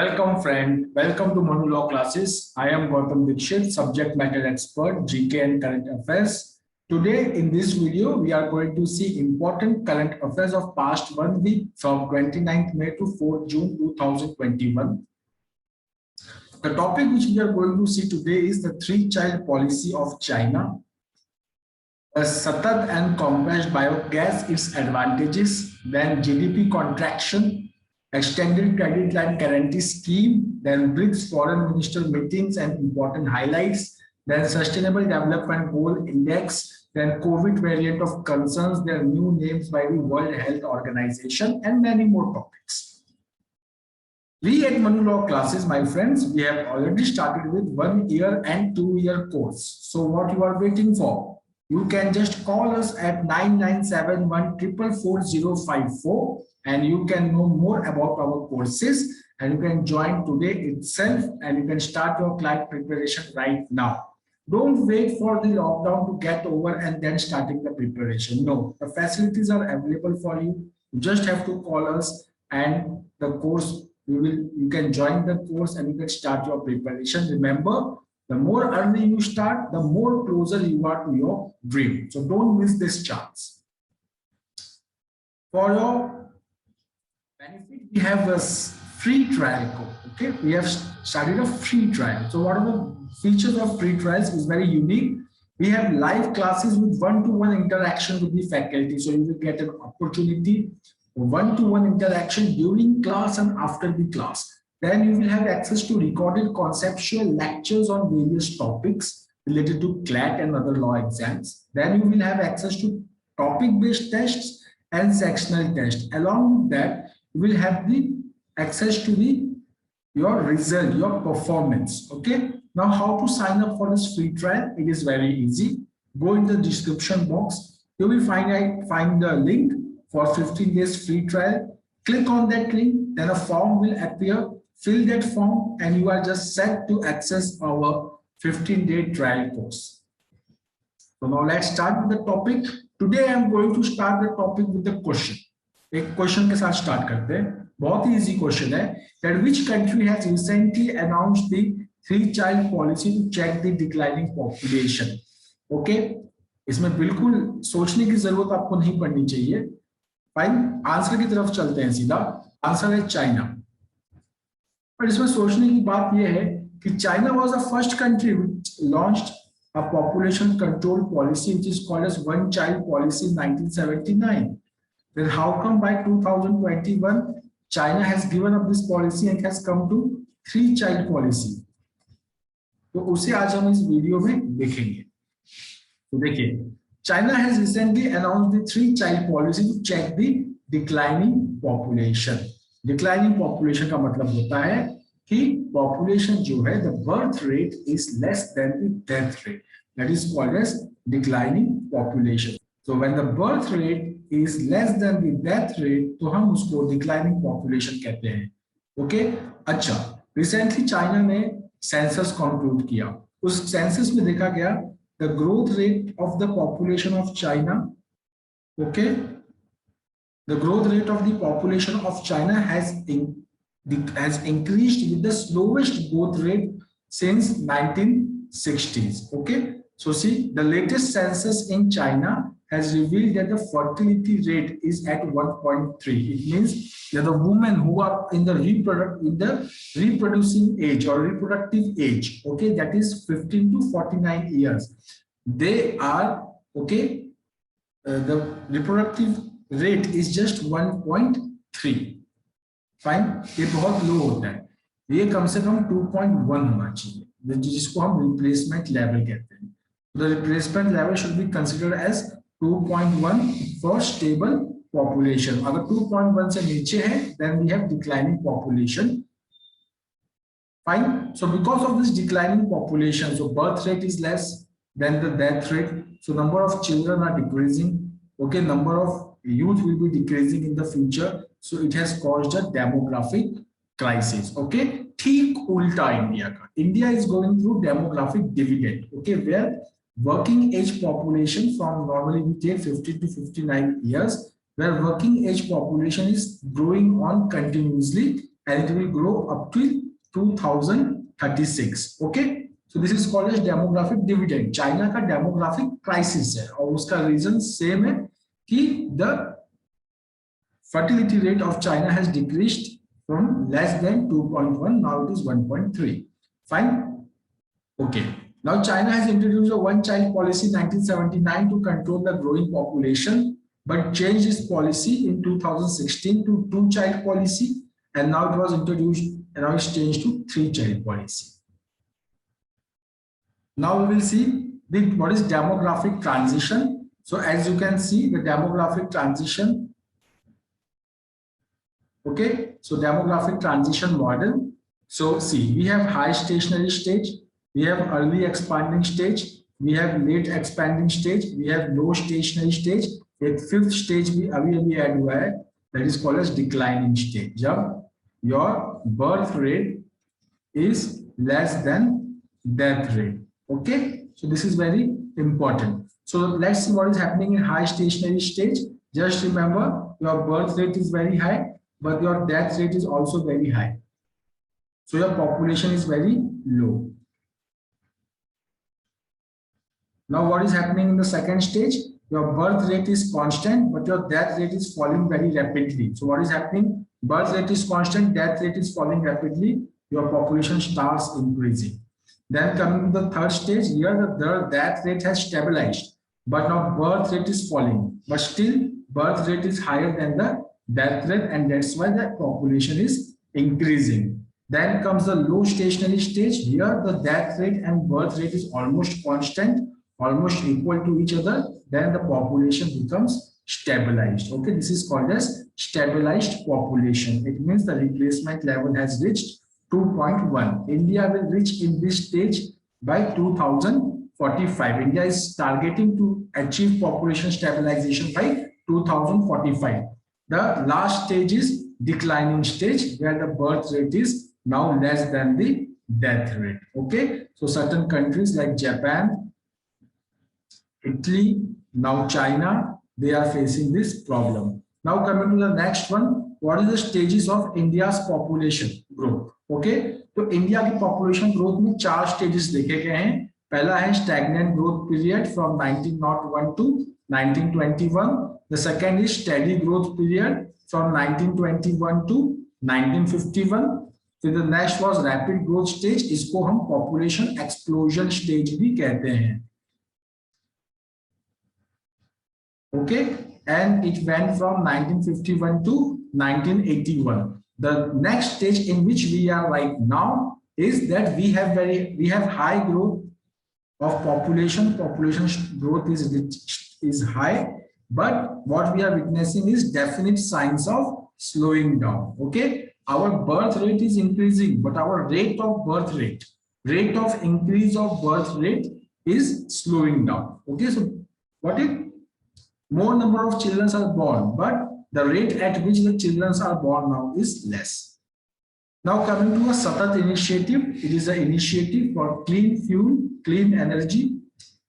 Welcome friend, welcome to Manu Law classes. I am Gautam Dikshit, subject matter expert, GK and current affairs. Today in this video, we are going to see important current affairs of past 1 week from 29th May to 4th June 2021. The topic which we are going to see today is the three-child policy of China. The Satat and compressed biogas, its advantages, then GDP contraction, extended credit line guarantee scheme, then BRICS foreign minister meetings and important highlights, then sustainable development goal index, then COVID variant of concerns, their new names by the World Health Organization, and many more topics. We at Manu Law classes, my friends, we have already started with 1 year and 2 year course. So what you are waiting for? You can just call us at 9971444054 and you can know more about our courses, and you can join today itself and you can start your client preparation right now. Don't wait for the lockdown to get over and then starting the preparation. No, the facilities are available for you. You just have to call us and the course, you can join the course and you can start your preparation. Remember, the more early you start, the more closer you are to your dream. So don't miss this chance. For your benefit, we have a free trial code. Okay, we have started a free trial. So what are the features of free trials? Is very unique. We have live classes with one-to-one interaction with the faculty. So you will get an opportunity for one-to-one interaction during class and after the class. Then you will have access to recorded conceptual lectures on various topics related to CLAT and other law exams. Then you will have access to topic-based tests and sectional tests. Along with that, you will have the access to your result, your performance. Okay. Now, how to sign up for this free trial? It is very easy. Go in the description box. You will find the link for 15 days free trial. Click on that link. Then a form will appear. Fill that form, and you are just set to access our 15-day trial course. So now let's start with the topic. Today I am going to start the topic with the question. एक question के साथ start करते हैं. बहुत ही easy question है. That which country has recently announced the three-child policy to check the declining population? Okay, इसमें बिल्कुल सोचने की जरूरत आपको नहीं पड़नी चाहिए. फाइन, आंसर की तरफ चलते हैं सीधा. आंसर है चाइना. पर इसमें सोचने की बात यह है कि China was the first country which launched a population control policy which is called as one child policy in 1979. Then how come by 2021 China has given up this policy and has come to three child policy? तो उसे आज हम इस video में देखेंगे. तो देखिए, China has recently announced the three child policy to check the declining population. Declining population का मतलब होता है कि population जो है, the birth rate is less than the death rate. That is called as declining population. So when the birth rate is less than the death rate, तो हम उसको declining population कहते हैं. Okay? अच्छा, recently China ने census conclude किया. उस census में देखा गया the growth rate of the population of China. Okay? The growth rate of the population of China has increased with the slowest growth rate since 1960s. Okay, so see, the latest census in China has revealed that the fertility rate is at 1.3. It means that the women who are in the reproducing age or reproductive age, okay, that is 15 to 49 years, they are okay. The reproductive rate is just 1.3. Fine, ये बहुत लो होता है. ये कम से कम 2.1 होना चाहिए, जिसको हम रिप्लेसमेंट लेवल कहते हैं. The replacement level should be considered as 2.1 for stable population. अगर 2.1 से नीचे है then we have declining population. Fine, so because of this declining population, so birth rate is less than the death rate, so number of children are decreasing. Okay, number of youth will be decreasing in the future, so it has caused a demographic crisis. Okay, ठीक उल्टा India का. India is going through demographic dividend. Okay, where working age population from normally we take 50 to 59 years, where working age population is growing on continuously and it will grow up to 2036. Okay, so this is called as demographic dividend. China का demographic crisis है और उसका reason same है कि the fertility rate of China has decreased from less than 2.1, now it is 1.3. Fine. Okay. Now China has introduced a one-child policy in 1979 to control the growing population, but changed its policy in 2016 to two-child policy, and now it was introduced and now it's changed to three-child policy. Now we will see what is demographic transition. So as you can see, the demographic transition. Okay, so demographic transition model. So see, we have high stationary stage, we have early expanding stage, we have late expanding stage, we have low stationary stage. एक fifth stage भी अभी add हुआ है, that is called as declining stage. जब your birth rate is less than death rate. Okay, so this is very important. So let's see what is happening in high stationary stage. Just remember, your birth rate is very high, but your death rate is also very high. So your population is very low. Now what is happening in the second stage? Your birth rate is constant, but your death rate is falling very rapidly. So what is happening? Birth rate is constant, death rate is falling rapidly. Your population starts increasing. Then coming to the third stage, here the death rate has stabilized, but now birth rate is falling, but still birth rate is higher than the death rate, and that's why the population is increasing. Then comes the low stationary stage. Here the death rate and birth rate is almost constant, almost equal to each other. Then the population becomes stabilized. Okay, this is called as stabilized population. It means the replacement level has reached 2.1. India will reach in this stage by 2045. India is targeting to achieve population stabilization by 2045. The last stage is declining stage, where the birth rate is now less than the death rate. Okay, so certain countries like Japan, Italy, now China, they are facing this problem. Now coming to the next one, what is the stages of India's population growth? Okay, तो India की population growth में 4 stages देखे गए हैं. पहला है stagnant growth period from 1901 to 1921. The second is steady growth period from 1921 to 1951. So the next was rapid growth stage. इसको हम population explosion stage भी कहते हैं. Okay, and it went from 1951 to 1981. The next stage in which we are right now is that we have high growth of population. Population growth is high, but what we are witnessing is definite signs of slowing down. Okay, our birth rate is increasing, but our rate of increase of birth rate is slowing down. Okay, so what if more number of children are born, but the rate at which the children are born now is less. Now coming to a Satat initiative, it is an initiative for clean fuel, clean energy.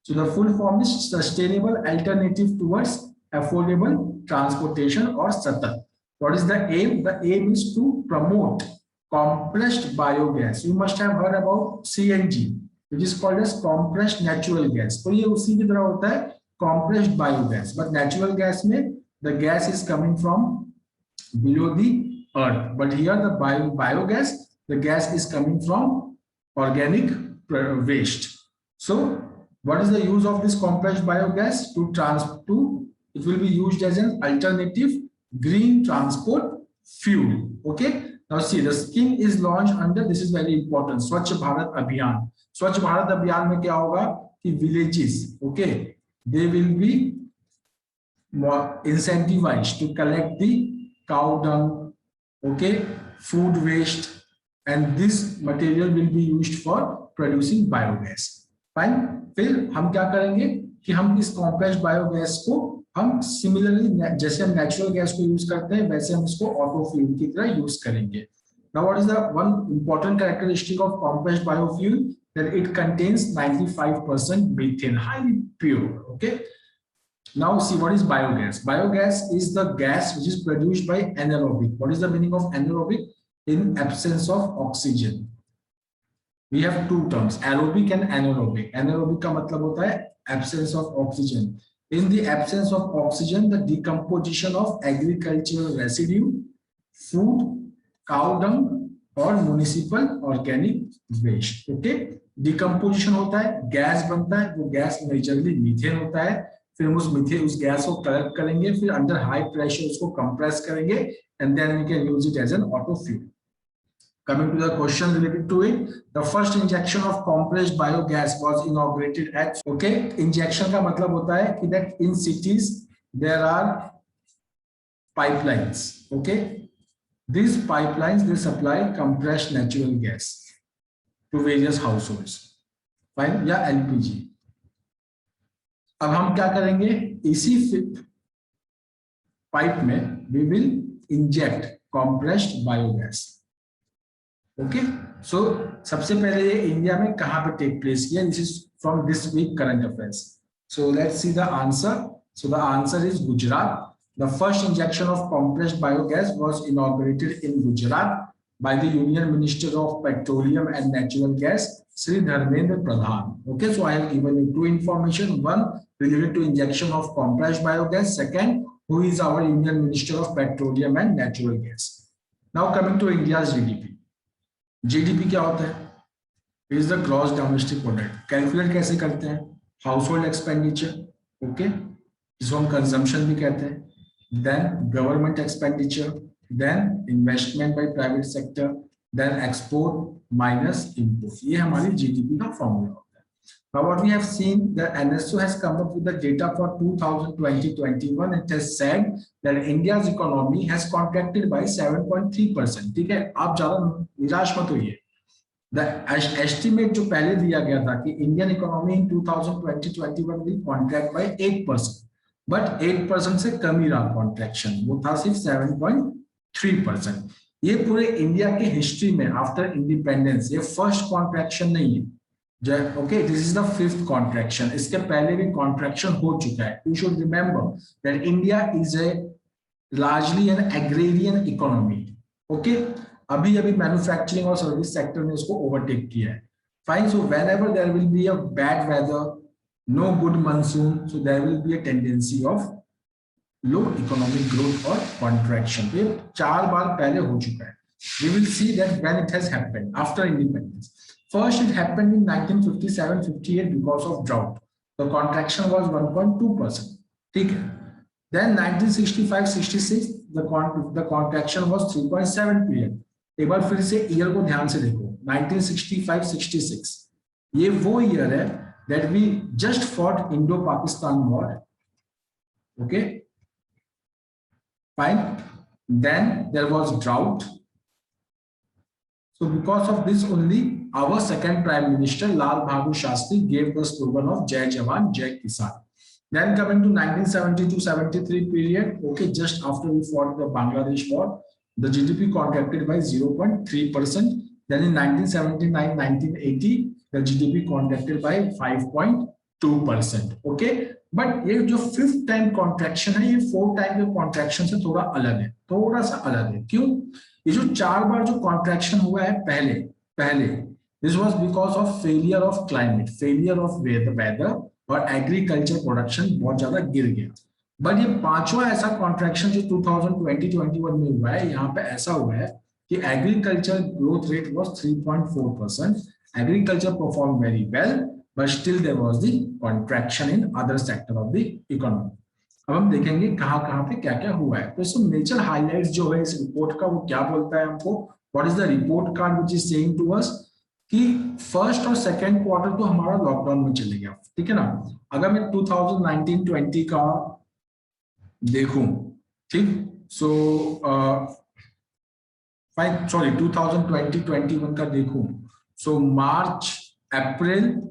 So the full form is sustainable alternative towards affordable transportation, or Satat. What is the aim? The aim is to promote compressed biogas. You must have heard about CNG, which is called as compressed natural gas. So ये उसी की तरह होता है compressed biogas, but natural gas में the gas is coming from below the earth, but here the biogas, the gas is coming from organic waste. So what is the use of this compressed biogas? It will be used as an alternative green transport fuel. Okay, now see, the scheme is launched under, this is very important, Swachh Bharat Abhiyan. Swachh Bharat Abhiyan में क्या होगा कि villages, okay, they will be more incentivized to collect the cow dung, okay, food waste, and this material will be used for producing biogas. Fine. फिर हम क्या करेंगे कि हम इस compressed biogas को हम similarly जैसे हम natural gas को use करते हैं वैसे हम इसको auto fuel की तरह use करेंगे. Now what is the one important characteristic of compressed biofuel? That it contains 95% methane, highly pure. Okay. Now see, what is biogas? Biogas is the gas which is produced by anaerobic. What is the meaning of anaerobic? in absence of oxygen. We have two terms, aerobic and anaerobic. Anaerobic का मतलब होता है absence of oxygen. In the absence of oxygen, the decomposition of agricultural residue, food, cow dung or municipal organic waste. Okay, decomposition होता है, gas बनता है, वो gas majorly methane होता है. फिर हम उस गैस को कलेक्ट करेंगे, फिर अंडर हाई प्रेशर उसको कंप्रेस करेंगे, and then we can use it as an auto fuel. Coming to the question related to it, the first injection of compressed biogas was inaugurated at. Okay, injection का मतलब होता है कि that in cities there are pipelines. Okay, these pipelines they supply compressed natural gas to various households. Fine, या LPG. अब हम क्या करेंगे, इसी पाइप में we will inject compressed biogas. Okay, so सबसे पहले ये इंडिया में कहां पे टेक प्लेस किया? This is from this week current affairs. So let's see the answer. So the answer is Gujarat. The first injection of compressed biogas was inaugurated in Gujarat by the Union Minister of Petroleum and Natural Gas, Sri Dharmendra Pradhan. Okay, so I have given you two information. One related to injection of compressed biogas. Second, who is our Union Minister of Petroleum and Natural Gas. Now coming to India's GDP. GDP क्या होता है? It is the gross domestic product. Calculate कैसे करते हैं? House hold expenditure, okay, जिसको हम consumption भी कहते हैं, then government expenditure, then investment by private sector, then export minus input. ये हमारी जीडीपी का फॉर्मूला होता है. Now what we have seen, the NSO has come up with the data for 2020-21. It has said that India's economy has contracted by 7.3%. ठीक है, आप ज्यादा निराश मत होइए. The estimate जो पहले दिया गया था कि Indian economy in 2020-21 will contract by 8%, but 8% से कम ही रहा contraction. वो था सिर्फ 7.3%. ये पूरे इंडिया के हिस्ट्री में आफ्टर इंडिपेंडेंस ये फर्स्ट कॉन्ट्रैक्शन नहीं है. Okay, this is the fifth contraction. इसके पहले भी contraction हो चुका है. You should remember that India is a largely an agrarian economy. Okay, अभी manufacturing और service sector ने इसको overtake किया है. Fine. So whenever there will be a bad weather, no good monsoon, so there will be a tendency of low economic growth or contraction. तो ये 4 बार पहले हो चुका है. We will see that when it has happened after independence. First, it happened in 1957-58 because of drought. The contraction was 1.2%. ठीक है. Then 1965-66 the contraction was 3.7%. एक बार फिर से ईयर को ध्यान से देखो. 1965-66 ये वो ईयर है that we just fought Indo-Pakistan war. Okay. Fine. Then there was drought. So because of this only, our second Prime Minister Lal Bahadur Shastri gave the slogan of Jai Jawan, Jai Kisan. Then coming to 1972-73 period, okay, just after we fought the Bangladesh war, the GDP contracted by 0.3%. Then in 1979-1980, the GDP contracted by 5.2%. Okay, but ये जो fifth time contraction है, ये fourth time के contraction से थोड़ा अलग है, थोड़ा सा अलग है. क्यों? ये जो 4 बार जो contraction हुआ है पहले this was because of failure of climate, failure of weather और agriculture production बहुत ज्यादा गिर गया. बट ये 5वां ऐसा contraction जो 2020-21 में हुआ है, यहाँ पे ऐसा हुआ है कि agriculture growth rate was 3.4%. Agriculture performed very well, but still there was the contraction in other sector of the economy. अब हम देखेंगे कहाँ पे क्या हुआ है. तो इसमें मेजर हाईलाइट्स जो है इस रिपोर्ट का वो क्या बोलता है हमको, what is the report card which is saying to us कि फर्स्ट और सेकंड क्वार्टर तो हमारा लॉकडाउन में चले गया. ठीक है ना. अगर मैं 2019-20 का देखूं, ठीक, सो फाइन, सॉरी 2020-21 का देखूं, सो मार्च अप्रैल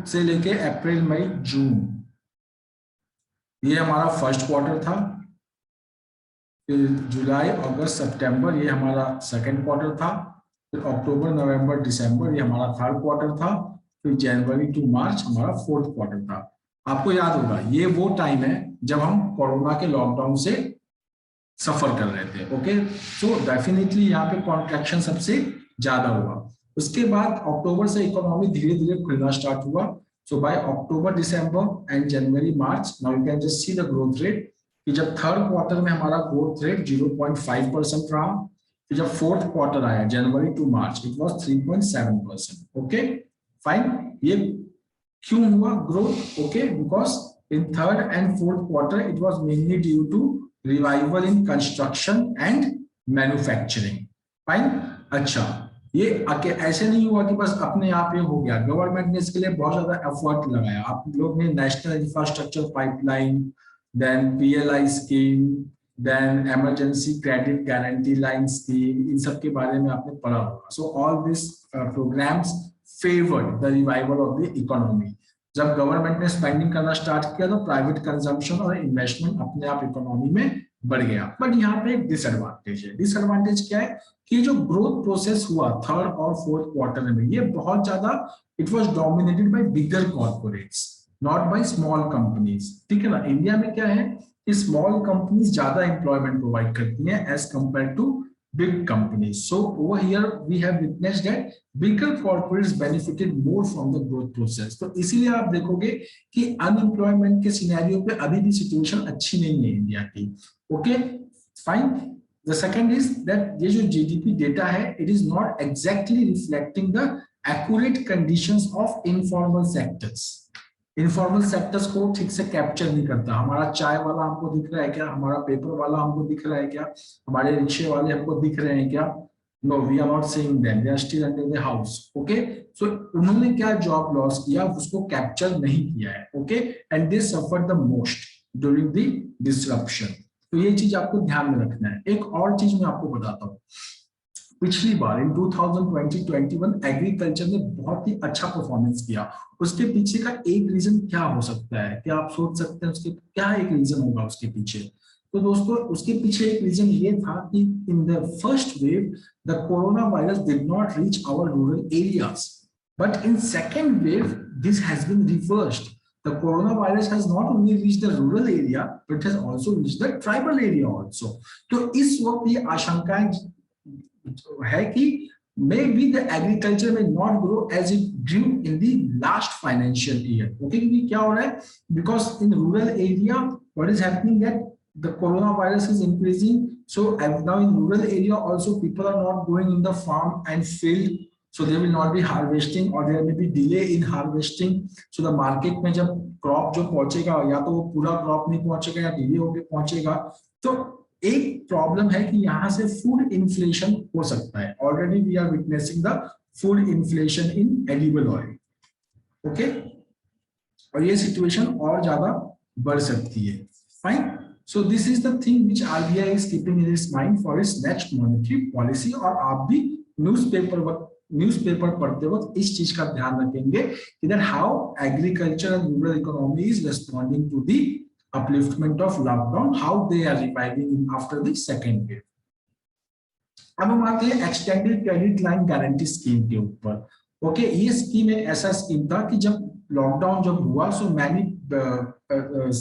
से लेके अप्रैल मई जून ये हमारा फर्स्ट क्वार्टर था. फिर जुलाई अगस्त सितंबर ये हमारा सेकंड क्वार्टर था. फिर अक्टूबर नवंबर दिसंबर ये हमारा थर्ड क्वार्टर था. फिर जनवरी टू मार्च हमारा फोर्थ क्वार्टर था. आपको याद होगा ये वो टाइम है जब हम कोरोना के लॉकडाउन से सफर कर रहे थे। ओके, सो डेफिनेटली यहाँ पे कॉन्ट्रैक्शन सबसे ज्यादा हुआ। उसके बाद अक्टूबर से इकोनॉमी धीरे धीरे खुलना स्टार्ट हुआ। So by October, December and January, March, now you can just see the growth rate कि जब थर्ड क्वार्टर में हमारा ग्रोथ रेट 0.5% रहा, फिर जब फोर्थ क्वार्टर आया January to March it was 3.7%। Okay fine, ये क्यों हुआ ग्रोथ? Okay, because in third and fourth quarter it was mainly due to revival in construction and manufacturing. Fine, अच्छा, ये ऐसे नहीं हुआ कि बस अपने आप ये हो गया, गवर्नमेंट ने इसके लिए बहुत ज्यादा एफर्ट लगाया। आप लोग ने national infrastructure pipeline, then PLI scheme, then emergency credit guarantee line scheme, इन सब के बारे में आपने पढ़ा होगा। So all this programs favoured the revival of the economy. जब गवर्नमेंट ने स्पेंडिंग करना स्टार्ट किया तो प्राइवेट कंजम्पशन और इन्वेस्टमेंट अपने आप इकोनॉमी में बढ़ गया। बट यहाँ पे एक डिसएडवांटेज है। डिसएडवांटेज क्या है कि जो ग्रोथ प्रोसेस हुआ थर्ड और फोर्थ क्वार्टर में, ये बहुत ज्यादा it was dominated by bigger corporates, not by small companies. ठीक है ना, इंडिया में क्या है कि स्मॉल कंपनीज ज्यादा एम्प्लॉयमेंट प्रोवाइड करती हैं as compare to big companies. So over here we have witnessed that bigger corporates benefited more from the growth process. तो इसीलिए आप देखोगे कि अनएम्प्लॉयमेंट के सिनेरियो पे अभी भी सिचुएशन अच्छी नहीं है इंडिया की। Okay fine, the second is that ये जो जीडीपी डेटा है it is not exactly reflecting the accurate conditions of informal sectors. Informal sectors को ठीक से कैप्चर नहीं करता। हमारा चाय वाला हमको दिख रहा है क्या? हमारा पेपर वाला हमको दिख रहा है क्या? हमारे रिक्शे वाले हमको दिख रहे हैं क्या? No, we are not seeing them, they are still under the house. Okay, so उन्होंने क्या जॉब लॉस किया उसको कैप्चर नहीं किया है। Okay, and they suffer the most during the disruption. तो ये चीज आपको ध्यान में रखना है। एक और चीज मैं आपको बताता हूँ, पिछली बार इन 2020-21 एग्रीकल्चर ने बहुत ही अच्छा परफॉर्मेंस किया। उसके पीछे का एक रीजन क्या हो सकता है? क्या आप सोच सकते हैं उसके क्या एक रीजन होगा उसके पीछे? तो दोस्तों उसके पीछे एक रीजन ये था कि in the first wave the corona virus did not reach our rural areas, but in second wave this has been reversed. The coronavirus has not only reached the rural area, but has also reached the tribal area also. तो इस वक्त ये आशंकाएं है कि maybe the agriculture may not grow as it grew in the last financial year. Okay, क्योंकि क्या हो रहा है? Because in rural area, what is happening that the coronavirus is increasing. So now in rural area also people are not going in the farm and field. So they will not be harvesting or there may be delay in harvesting. So the market में जब crop जो पहुंचेगा या तो वो पूरा crop नहीं पहुंचेगा या delay होके पहुंचेगा। तो एक प्रॉब्लम है कि यहाँ से फूड इन्फ्लेशन हो सकता है। Already we are witnessing the food inflation in edible oil. Okay, और ये सिचुएशन और ज्यादा बढ़ सकती है। Fine, so this is the thing which RBI is keeping in its mind for its next monetary policy. और आप भी न्यूज़पेपर पढ़ते वक्त इस चीज का ध्यान रखेंगे कि that how agriculture and rural economy is responding to the upliftment of lockdown, how they are reviving after the second wave. अब हम आते हैं extended credit line guarantee scheme के ऊपर। ओके, ये स्कीम एक ऐसा स्कीम था कि जब लॉकडाउन जब हुआ so many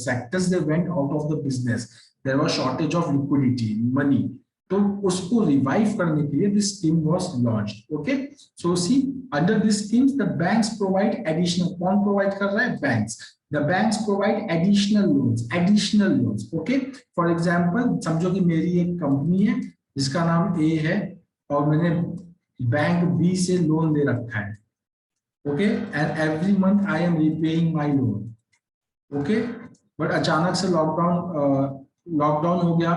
sectors they went out of the business, there was shortage of liquidity money, तो उसको रिवाइव करने के लिए this scheme was launched. Okay, so see under this schemes the banks provide additional, कौन provide कर रहा है? Banks. The banks provide additional loans. Okay, for example, समझो कि मेरी एक कंपनी है जिसका नाम A है और मैंने बैंक B से लोन ले रखा है। Okay, and every month I am repaying my loan. Okay, but अचानक से लॉकडाउन हो गया।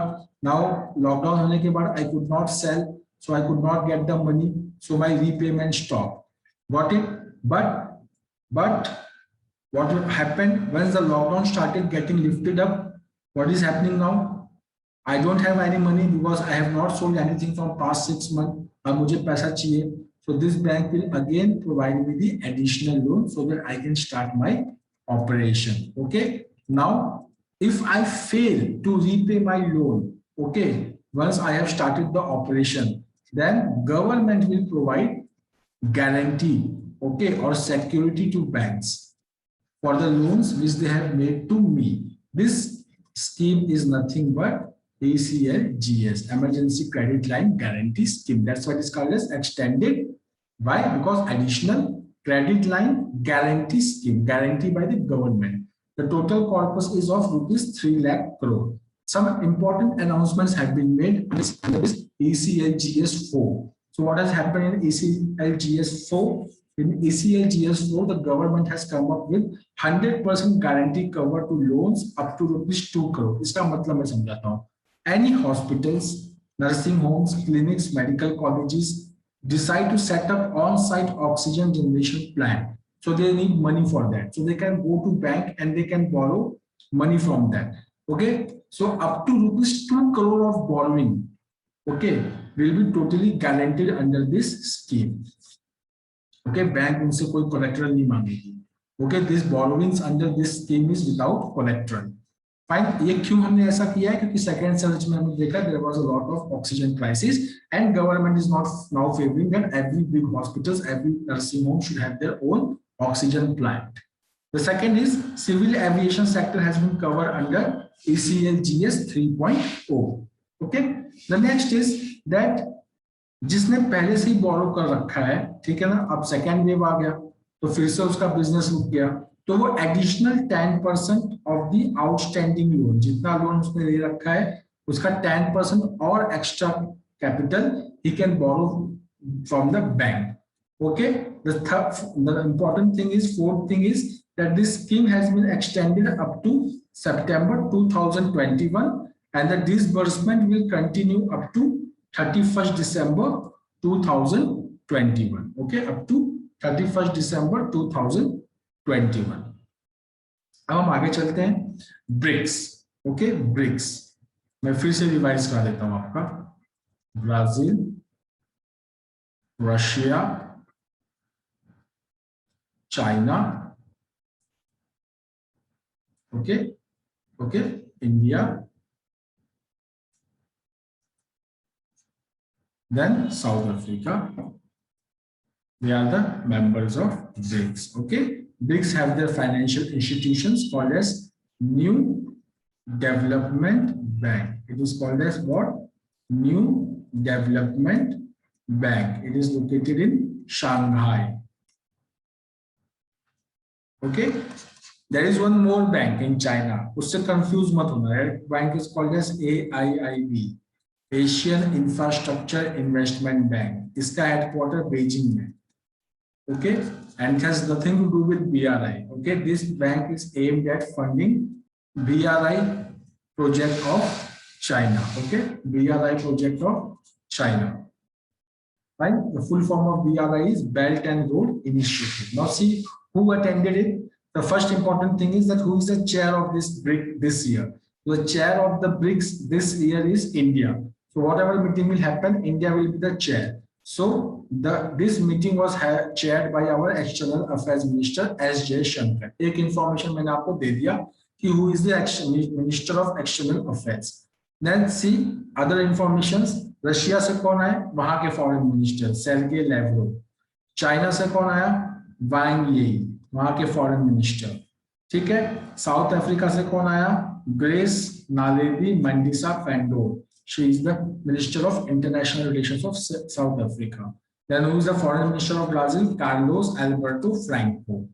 Now लॉकडाउन होने के बाद I could not sell, so I could not get the money, so my repayment stopped. Got it? But what happened when the lockdown started getting lifted up? What is happening now? I don't have any money because I have not sold anything from past 6 months. अब मुझे पैसा चाहिए. So this bank will again provide me the additional loan so that I can start my operation. Okay. Now, if I fail to repay my loan, okay, once I have started the operation, then government will provide guarantee, okay, or security to banks for the loans which they have made to me. This scheme is nothing but ECLGS, Emergency Credit Line Guarantee Scheme. That's what is called as extended. Why? Because additional credit line guarantee scheme, guaranteed by the government. The total corpus is of rupees 3 lakh crore. Some important announcements have been made under this ECLGS 4. So what has happened in ECLGS 4? In ECLGS 4, the government has come up with 100% guarantee cover to loans up to rupees 2 crore. इसका मतलब मैं समझाता हूँ. Any hospitals, nursing homes, clinics, medical colleges decide to set up on-site oxygen generation plant. So they need money for that. So they can go to bank and they can borrow money from that. Okay. So up to rupees 2 crore of borrowing, okay, will be totally guaranteed under this scheme. Okay. Bank उनसे कोई collateral नहीं मांगेगी. Okay. This borrowings under this scheme is without collateral. Fine. ये क्यों हमने ऐसा किया है? क्योंकि सेकेंड सर्च में हमने देखा there was a lot of oxygen crisis and government is not now favoring that every big hospitals, every nursing home should have their own oxygen plant. The second is civil aviation sector has been covered under ECLGS 3.0. Okay. The next is that जिसने पहले से ही बोरो कर रखा है, ठीक है ना, अब सेकेंड वेव आ गया तो फिर से उसका बिजनेस रुक गया, तो वो additional 10% of the outstanding loan, जितना लोन उसने ले रखा है उसका 10% और एक्स्ट्रा कैपिटल ही can borrow from the bank. Okay. The important thing is, fourth thing is that this scheme has been extended up to September 2021 and the disbursement will continue up to 31st December 2021. Okay, up to 31st December 2021. अब हम आगे चलते हैं. BRICS. Okay, BRICS मैं फिर से revise करा देता हूं आपका. Brazil, Russia, China, okay, India, then South Africa. They are the members of BRICS. Okay, BRICS have their financial institutions called as New Development Bank. It is called as what? New Development Bank. It is located in Shanghai. Okay, there is one more bank in China. उससे confuse मत होना. Bank is called as AIIB. Asian Infrastructure Investment Bank. इसका headquarter Beijing में. Okay, and it has nothing to do with BRI. Okay, this bank is aimed at funding BRI project of China. Okay, BRI project of China. Fine. The full form of BRI is Belt and Road Initiative. Now see who attended it. The first important thing is that who is the chair of this BRIC this year. The chair of the BRICS this year is India. So whatever meeting will happen, India will be the chair. So this meeting was chaired by our External Affairs Minister S. Jaishankar. एक information मैंने आपको दे दिया कि who is the Minister of External Affairs. Then see other informations. Russia से कौन आए? वहां के foreign minister Sergei Lavrov. China से कौन आया? वांग यी, वहां के फॉरेन मिनिस्टर. ठीक है. साउथ अफ्रीका से कौन आया? Grace Naledi Mandisa Pandor. She is the Minister of International Relations of South Africa. Then who is the Foreign Minister of Brazil? Carlos Alberto Franco.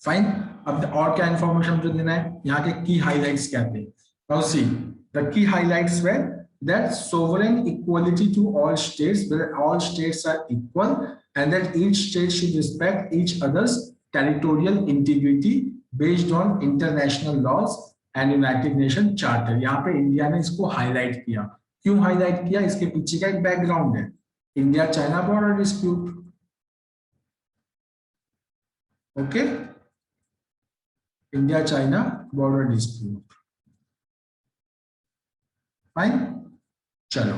Fine. अब और क्या information जो देना है? यहाँ के key highlights क्या थे? Now see, the key highlights were that sovereign equality to all states, where all states are equal, and that each state should respect each other's territorial integrity based on international laws and United Nations Charter. यहाँ पे India ने इसको highlight किया. क्यों highlight किया? इसके पीछे का एक बैकग्राउंड है. India China border dispute. Okay, India China border dispute. Fine. चलो.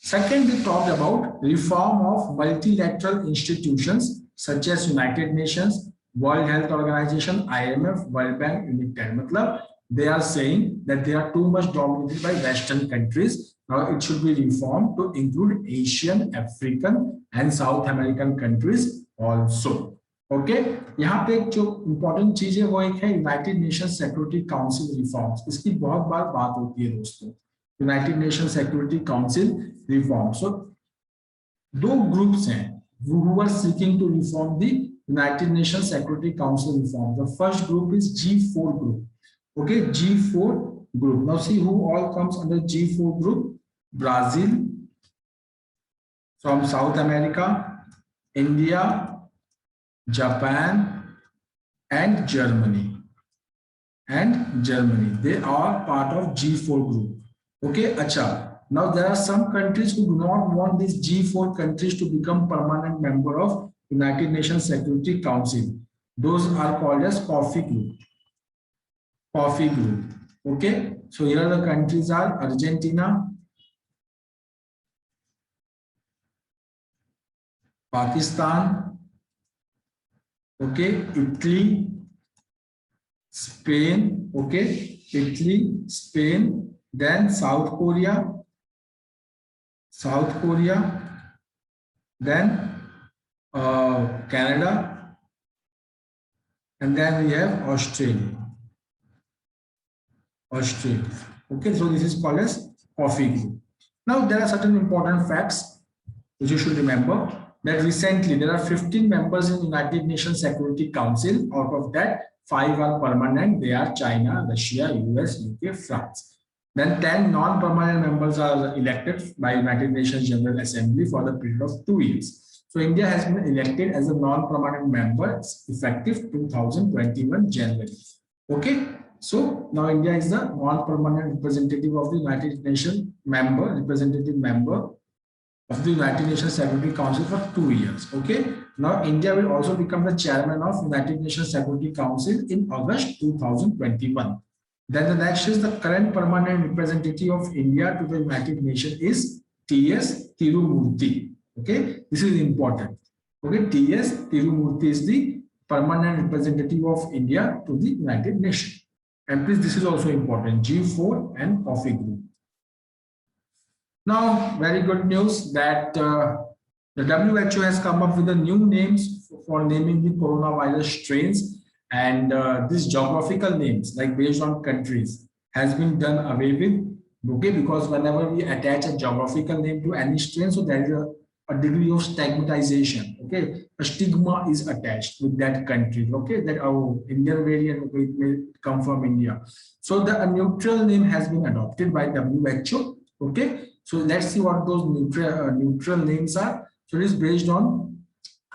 Second, we talked about reform of multilateral institutions such as United Nations, World Health Organization, IMF, World Bank, UNITAID. मतलब they are saying that they are too much dominated by Western countries. Now it should be reformed to include Asian, African, and South American countries also. Okay, यहाँ पे एक जो important चीज है वो एक है United Nations Security Council reforms. इसकी बहुत बार बात होती है दोस्तों. United Nation Security Council reform. So दो ग्रुप्स हैं who are seeking to reform the United Nations Security Council reform. The first group is G4 group. Okay, G4 group. Now see who all comes under G4 group. Brazil, from South America, India, Japan, and Germany. They are part of G4 group. Okay, acha. Now there are some countries who do not want these G4 countries to become permanent member of United Nations Security Council. Those are called as coffee group. Okay, so here the countries are Argentina, Pakistan, okay, Italy, Spain, okay, Italy, Spain, then South Korea, then Canada, and then we have Australia. Okay, so this is called as coffee group. Now there are certain important facts which you should remember, that recently there are 15 members in United Nations Security Council. Out of that, 5 are permanent. They are China, Russia, US, UK, France. Then 10 non-permanent members are elected by United Nations General Assembly for the period of 2 years. So India has been elected as a non-permanent member effective 2021 January. Okay, so now India is the non-permanent representative of the United Nations representative member of the United Nations Security Council for 2 years. Okay, now India will also become the chairman of United Nations Security Council in August 2021. Then the next is the current permanent representative of India to the United Nations is T.S. Tirumurti. Okay, this is important. Okay, T.S. Tirumurti is the permanent representative of India to the United Nations. And please, this is also important, G4 and coffee group. Now, very good news that the WHO has come up with the new names for naming the coronavirus strains. And these geographical names, like based on countries, has been done away with. Okay, because whenever we attach a geographical name to any strain, so there is a degree of stigmatization. Okay, a stigma is attached with that country. Okay, that our Indian variant may come from India. So a neutral name has been adopted by WHO. Okay, so let's see what those neutral names are. So it is based on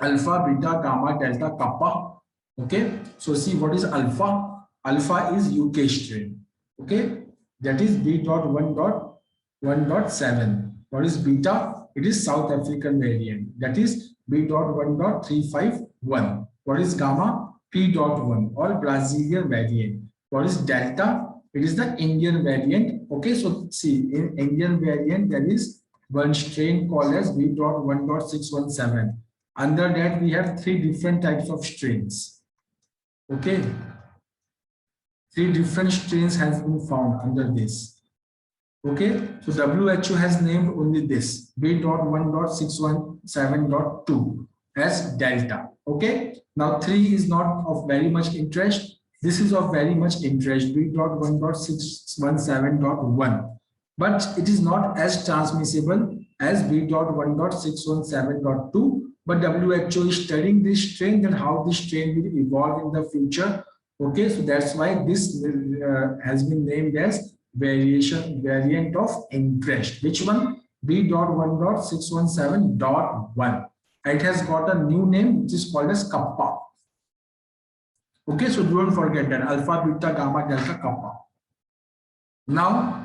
alpha, beta, gamma, delta, kappa. Okay, so see what is alpha. Alpha is UK strain. Okay, that is B.1.1.7. What is beta? It is South African variant. That is B.1.351. What is gamma? P.1 or Brazilian variant. What is delta? It is the Indian variant. Okay, so see, in Indian variant there is one strain called as B.1.617. Under that we have 3 different types of strains. Okay, 3 different strains has been found under this. Okay, so WHO has named only this B.1.617.2 as delta. Okay, now 3 is not of very much interest. This is of very much interest, B.1.617.1, but it is not as transmissible as B.1.617.2. But WHO is studying this strain and how this strain will evolve in the future. Okay, so that's why this has been named as variant of interest. Which one? B.1.617.1. It has got a new name which is called as kappa. Okay, so don't forget that alpha, beta, gamma, delta, kappa. Now,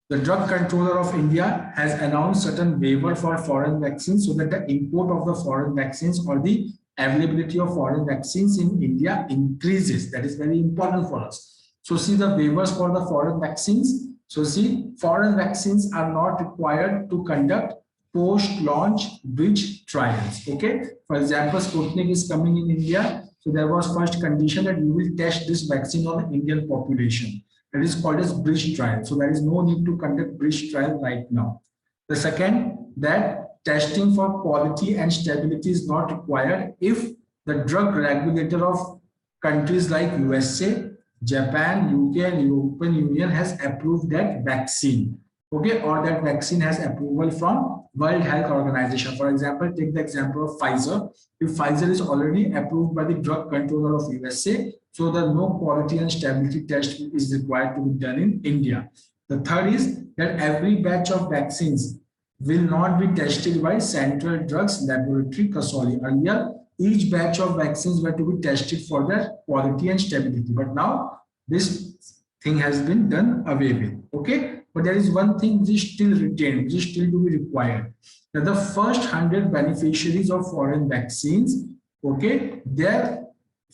the Drug Controller of India has announced certain waiver for foreign vaccines so that the import of the foreign vaccines or the availability of foreign vaccines in India increases. That is very important for us. So see the waivers for the foreign vaccines. So see, foreign vaccines are not required to conduct post-launch bridge trials. Okay, for example, Sputnik is coming in India. So there was first condition that you will test this vaccine on the Indian population. That is called as bridge trial. So there is no need to conduct bridge trial right now. The second, that testing for quality and stability is not required if the drug regulator of countries like USA, Japan, UK, and European Union has approved that vaccine. Okay, or that vaccine has approval from World Health Organization. For example, take the example of Pfizer. If Pfizer is already approved by the drug controller of USA, so the no quality and stability test is required to be done in India. The third is that every batch of vaccines will not be tested by Central Drugs Laboratory Kasoli. Earlier, each batch of vaccines were to be tested for their quality and stability, but now this thing has been done away with. Okay, but there is one thing which is still retained, which is still to be required, that the first 100 beneficiaries of foreign vaccines, okay, their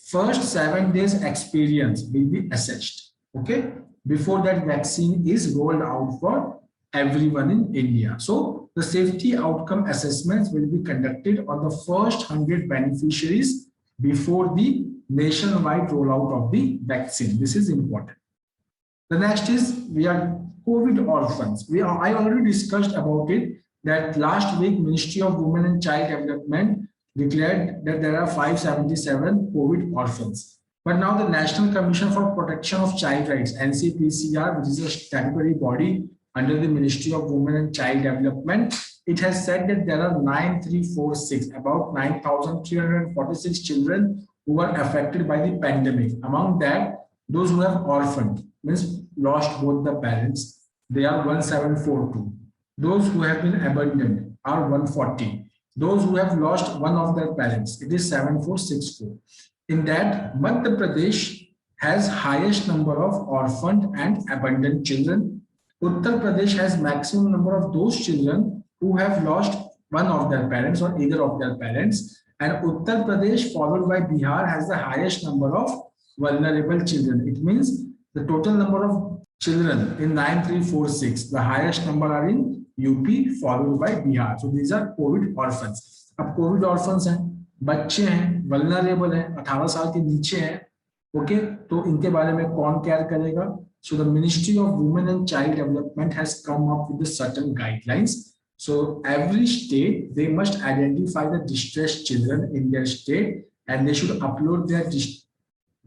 first 7 days experience will be assessed, okay, before that vaccine is rolled out for everyone in India. So the safety outcome assessments will be conducted on the first 100 beneficiaries before the nationwide rollout of the vaccine. This is important. The next is we are COVID orphans. I already discussed about it, that last week Ministry of Women and Child Development declared that there are 577 COVID orphans. But now the National Commission for Protection of Child Rights, NCPCR, which is a statutory body under the Ministry of Women and Child Development, it has said that there are 9,346, about 9,346 children who are affected by the pandemic. Among that, those who have orphaned, means lost both the parents, they are 1,742. Those who have been abandoned are 140. Those who have lost one of their parents, it is 7,464. In that, Madhya Pradesh has highest number of orphaned and abandoned children. Uttar Pradesh has maximum number of those children who have lost one of their parents or either of their parents. And Uttar Pradesh followed by Bihar has the highest number of vulnerable children. It means the total number of children in 9,346, the highest number are in UP followed by Bihar. So these are COVID orphans. अब COVID orphans हैं, बच्चे हैं, vulnerable हैं, 18 साल के नीचे हैं, okay, तो इनके बारे में कौन केयर करेगा? So the Ministry of Women and Child Development has come up with the certain guidelines. So every state, they must identify the distressed children in their state and they should upload their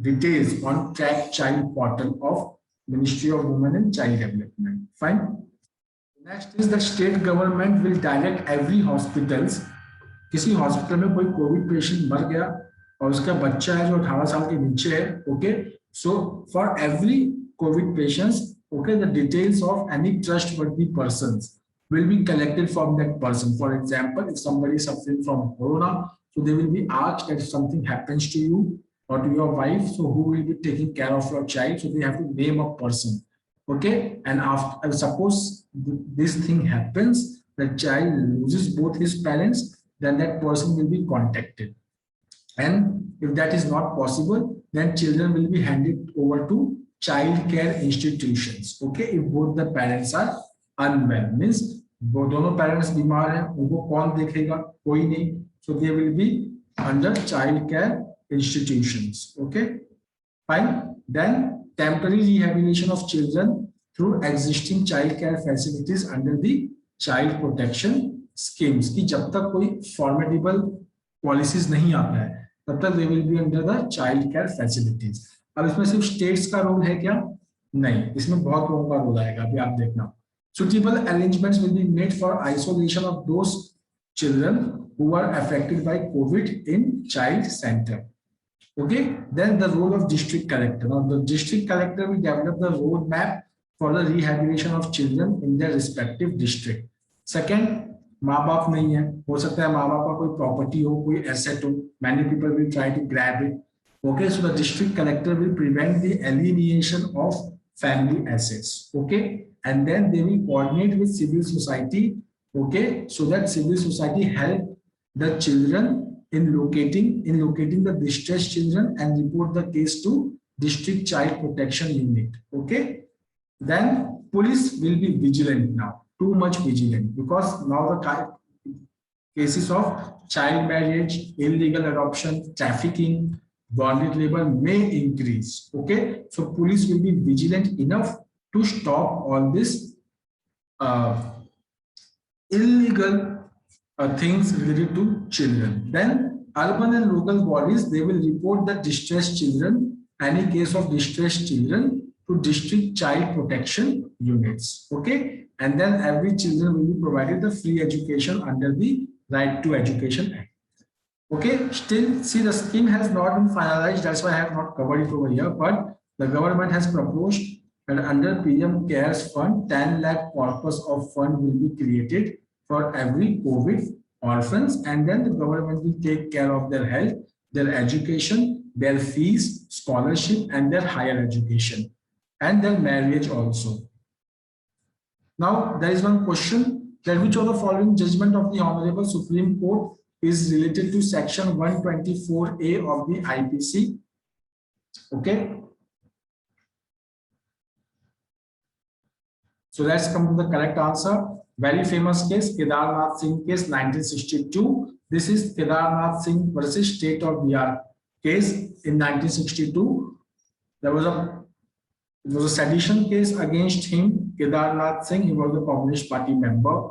details on Track Child portal of Ministry of Women and Child Development. Fine. Next is the state government will direct every hospitals. किसी hospital में कोई Covid patient मर गया और उसका बच्चा है जो 18 साल के नीचे है, okay, so for every Covid patients, okay, the details of any trustworthy persons will be collected from that person. For example, if somebody is suffering from corona, so they will be asked that if something happens to you or to your wife, so who will be taking care of your child? So they have to name a person, okay, and after suppose this thing happens, the child loses both his parents, then that person will be contacted, and if that is not possible, then children will be handed over to child care institutions, okay, if both the parents are unwell, means वो दोनों parents बीमार हैं, उनको कौन देखेगा? कोई नहीं, so they will be under child care institutions, okay, fine. Then temporary rehabilitation of children through existing child care facilities under the child protection schemes, कि जब तक कोई formidable policies नहीं आता है तब तक they will be under the child care facilities. अब इसमें सिर्फ states का रोल है क्या? नहीं, इसमें बहुत लोगों का रोल आएगा, अभी आप देखना. Suitable arrangements will be made for isolation of those children who are affected by COVID in child center. Okay, then the role of district collector. Now the district collector will develop the roadmap for the rehabilitation of children in their respective district. Second, माँ बाप नहीं है, हो सकता है माँ बाप का कोई प्रॉपर्टी हो, कोई एसेट हो, many people will try to grab it. Okay, so the district collector will prevent the alienation of family assets. Okay, and then they will coordinate with civil society, okay, so that civil society help the children in locating the distressed children and report the case to district child protection unit. Okay, then police will be vigilant now, too much vigilant, because now the cases of child marriage, illegal adoption, trafficking, bonded labor may increase. Okay, so police will be vigilant enough to stop all this illegal things related to children. Then urban and local bodies, they will report the distressed children any case of distressed children to district child protection units. Okay, and then every children will be provided the free education under the Right to Education Act. Okay, still see the scheme has not been finalized. That's why I have not covered it over here. But the government has proposed that under PM CARES Fund, 10 lakh corpus of fund will be created for every COVID orphans, and then the government will take care of their health, their education, their fees, scholarship, and their higher education, and their marriage also. Now, there is one question that which of the following judgment of the Honorable Supreme Court is related to section 124A of the IPC. Okay. So let's come to the correct answer. Very famous case, Kedarnath Singh case, 1962. This is Kedarnath Singh versus State of Bihar case in 1962. There was a sedition case against him, Kedarnath Singh. He was a Communist Party member.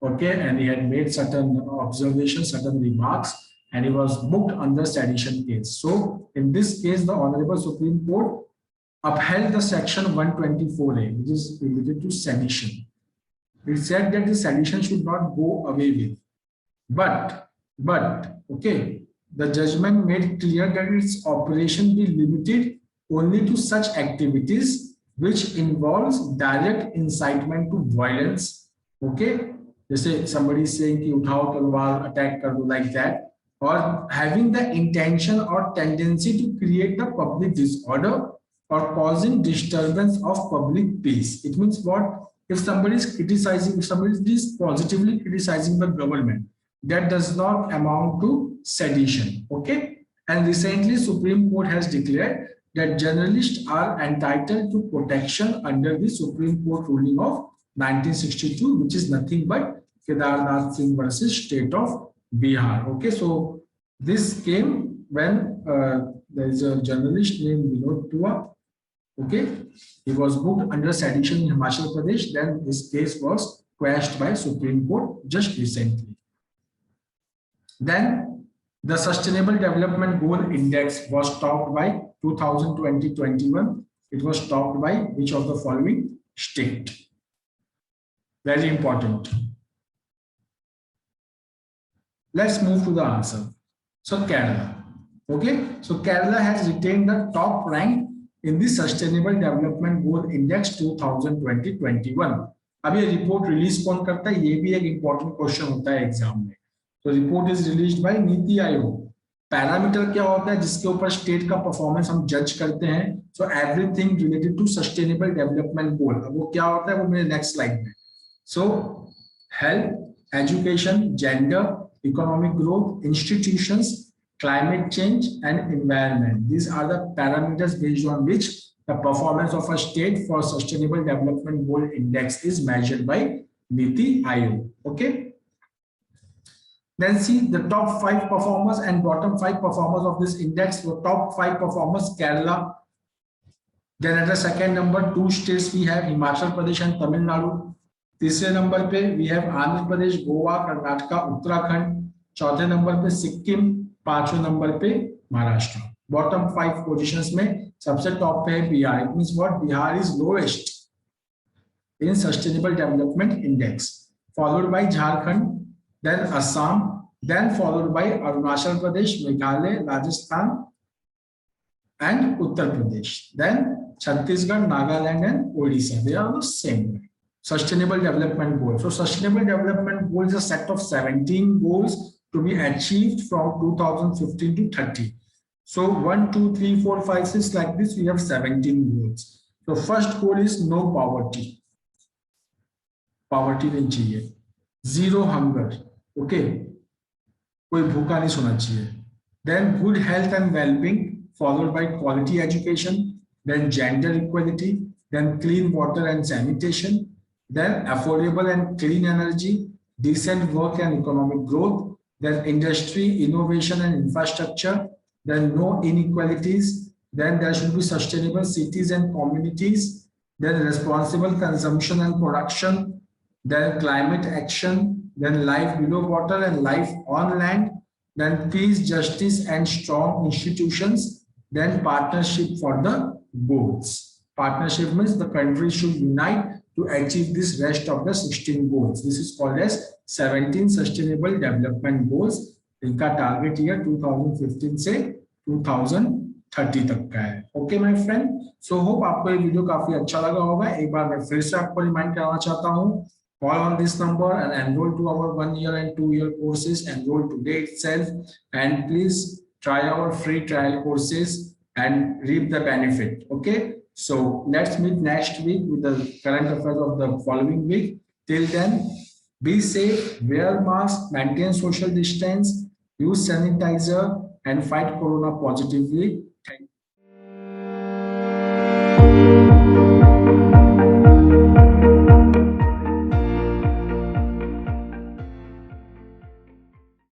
Okay, and he had made certain observations, certain remarks, and he was booked under sedition case. So in this case, the Honorable Supreme Court upheld the section 124A, which is related to sedition. It said that the sedition should not go away with. But, okay, the judgment made clear that its operation be limited only to such activities which involves direct incitement to violence. Okay. Say somebody is saying ki uthao talwar, attack kar do, like that, or having the intention or tendency to create the public disorder or causing disturbance of public peace. It means what? If somebody is criticizing, if somebody is positively criticizing the government, that does not amount to sedition. Okay, and recently Supreme Court has declared that journalists are entitled to protection under the Supreme Court ruling of 1962, which is nothing but Kedarnath Singh versus State of Bihar. Okay, so this came when there is a journalist named Vinod Dua. Okay, he was booked under sedition in Himachal Pradesh. Then his case was quashed by Supreme Court just recently. Then the Sustainable Development Goal Index was topped by 2020-21. It was topped by which of the following state? Very important. Let's move to the answer. So Kerala. Okay, so Kerala has retained the top rank in the Sustainable Development Goal Index 2020-21. अब ये report release कौन करता है? ये भी एक important question होता है एग्जाम में. तो report is released by NITI Aayog. Parameter क्या होता है जिसके ऊपर स्टेट का परफॉर्मेंस हम जज करते हैं? So everything related to sustainable development goal. अब वो क्या होता है वो मेरे नेक्स्ट स्लाइड में. सो health, education, gender, economic growth, institutions, climate change, and environment. These are the parameters based on which the performance of a state for Sustainable Development Goal Index is measured by Niti Aayog. Okay. Then see the top 5 performers and bottom 5 performers of this index. The top 5 performers, Kerala. Then at the second number, 2 states we have Himachal Pradesh and Tamil Nadu. तीसरे number पे we have Andhra Pradesh, Goa, Karnataka, Uttarakhand. चौथे number पे सिक्किम. पांचवें number पे Maharashtra. Bottom 5 positions में सबसे top पे है Bihar. It means what? Bihar is lowest in sustainable development index, followed by Jharkhand, then Assam, then followed by Arunachal Pradesh, Meghalaya, Rajasthan and Uttar Pradesh, then Chhattisgarh, Nagaland and Odisha. They are the same. Sustainable Development Goals. So Sustainable Development Goals is a set of 17 goals to be achieved from 2015 to 30. So 1, 2, 3, 4, 5, 6 like this, we have 17 goals. So first goal is no poverty. Poverty नहीं चाहिए. Zero hunger. Okay. कोई भूखा नहीं सोना चाहिए. Then good health and well-being, followed by quality education, then gender equality, then clean water and sanitation, then affordable and clean energy, decent work and economic growth, then industry, innovation and infrastructure, then no inequalities, then there should be sustainable cities and communities, then responsible consumption and production, then climate action, then life below water and life on land, then peace, justice and strong institutions, then partnership for the goals. Partnership means the countries should unite to achieve this rest of the 16 goals. This is called as 17 Sustainable Development Goals. इनका target year 2015 से 2030 तक का है. Okay my friend, so hope आपको ये video काफी अच्छा लगा होगा. एक बार मैं फिर से आपको रिमाइंड कराना चाहता हूँ, call on this number and enroll to our 1 year and 2 year courses. Enroll today itself and please try our free trial courses and reap the benefit. Okay, so let's meet next week with the current affairs of the following week. Till then, be safe, wear mask, maintain social distance, use sanitizer and fight corona positively.